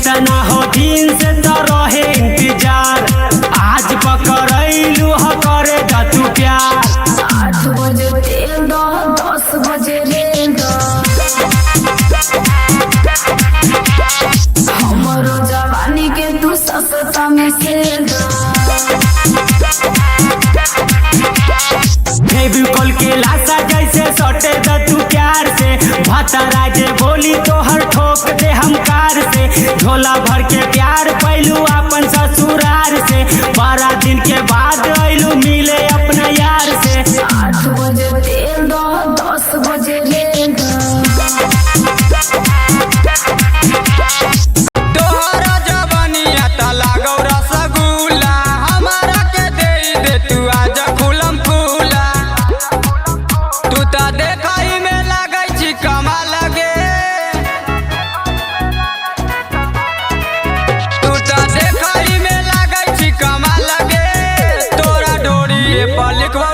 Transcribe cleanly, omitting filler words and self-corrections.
कितना हो दिन से तो रहे इंतजार, आज पकड़लू ह करे जा तू प्यार। 8 बजे तेल दो 10 बजे रेल दो, हमरो जवानी के तू सस्ता में सेल दो। कल के लाशा जैसे सटे द तू प्यार से, भतरा जे बोली तो हर ठोक दे हम कार से। झोला भर के प्यार पैलू अपन ससुरार से, 12 दिन के बाद अइलू मिले अपना यार से। 8 बजे तेल दो 10 बजे रेल दो, तोहरा जवानिया त लागौ रसगुल्ला, हमारा के दे तू आज खुलम खुला। तू त देखई में लागै छी कमाल गे, तू त देखई में लागै छी कमाल गे। तोरा डोरी पर लिखबौ